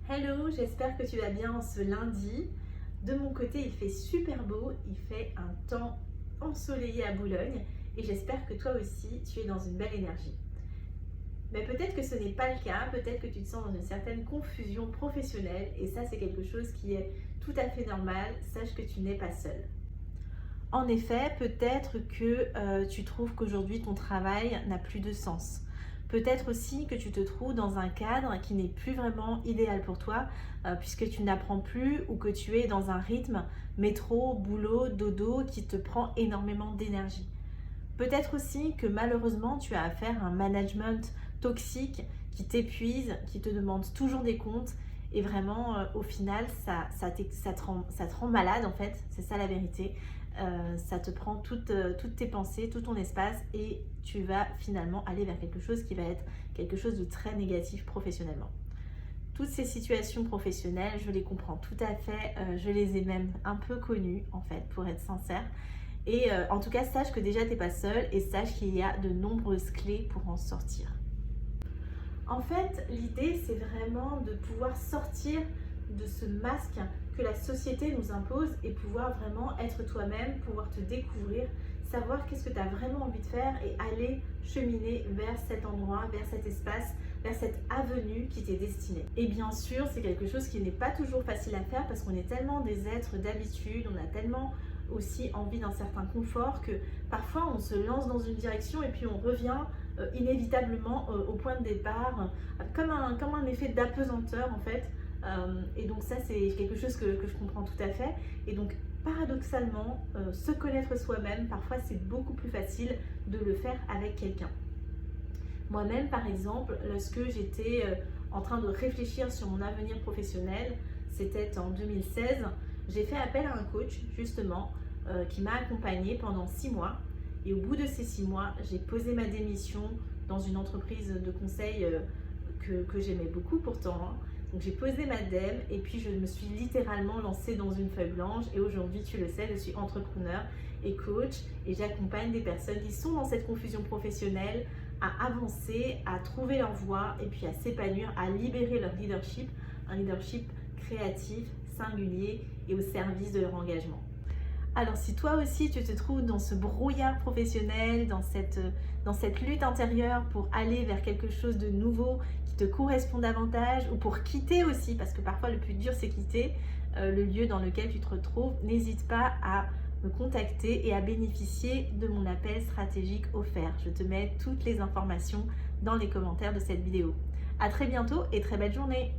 Hello, j'espère que tu vas bien en ce lundi. De mon côté, il fait super beau, il fait un temps ensoleillé à Boulogne et j'espère que toi aussi, tu es dans une belle énergie. Mais peut-être que ce n'est pas le cas, peut-être que tu te sens dans une certaine confusion professionnelle et ça, c'est quelque chose qui est tout à fait normal. Sache que tu n'es pas seul. En effet, peut-être que tu trouves qu'aujourd'hui ton travail n'a plus de sens. Peut-être aussi que tu te trouves dans un cadre qui n'est plus vraiment idéal pour toi puisque tu n'apprends plus ou que tu es dans un rythme métro, boulot, dodo qui te prend énormément d'énergie. Peut-être aussi que malheureusement tu as affaire à un management toxique qui t'épuise, qui te demande toujours des comptes et vraiment au final ça te rend malade en fait, c'est ça la vérité. Ça te prend toutes tes pensées, tout ton espace et tu vas finalement aller vers quelque chose qui va être quelque chose de très négatif professionnellement. Toutes ces situations professionnelles, je les comprends tout à fait, je les ai même un peu connues en fait pour être sincère. Et en tout cas, sache que déjà, tu n'es pas seule et sache qu'il y a de nombreuses clés pour en sortir. En fait, l'idée, c'est vraiment de pouvoir sortir de ce masque que la société nous impose et pouvoir vraiment être toi-même, pouvoir te découvrir, savoir qu'est-ce que tu as vraiment envie de faire et aller cheminer vers cet endroit, vers cet espace, vers cette avenue qui t'est destinée. Et bien sûr, c'est quelque chose qui n'est pas toujours facile à faire parce qu'on est tellement des êtres d'habitude, on a tellement aussi envie d'un certain confort que parfois on se lance dans une direction et puis on revient inévitablement au point de départ, comme un effet d'apesanteur en fait. Et donc ça c'est quelque chose que je comprends tout à fait. Et donc paradoxalement, se connaître soi-même, parfois c'est beaucoup plus facile de le faire avec quelqu'un. Moi-même par exemple, lorsque j'étais en train de réfléchir sur mon avenir professionnel, c'était en 2016, j'ai fait appel à un coach justement qui m'a accompagnée pendant 6 mois. Et au bout de ces 6 mois, j'ai posé ma démission dans une entreprise de conseil que j'aimais beaucoup pourtant. Hein. Donc j'ai posé ma dème et puis je me suis littéralement lancée dans une feuille blanche. Et aujourd'hui, tu le sais, je suis entrepreneur et coach et j'accompagne des personnes qui sont dans cette confusion professionnelle à avancer, à trouver leur voie et puis à s'épanouir, à libérer leur leadership, un leadership créatif, singulier et au service de leur engagement. Alors si toi aussi tu te trouves dans ce brouillard professionnel, dans cette lutte intérieure pour aller vers quelque chose de nouveau qui te correspond davantage ou pour quitter aussi, parce que parfois le plus dur c'est quitter le lieu dans lequel tu te retrouves, n'hésite pas à me contacter et à bénéficier de mon appel stratégique offert. Je te mets toutes les informations dans les commentaires de cette vidéo. À très bientôt et très belle journée!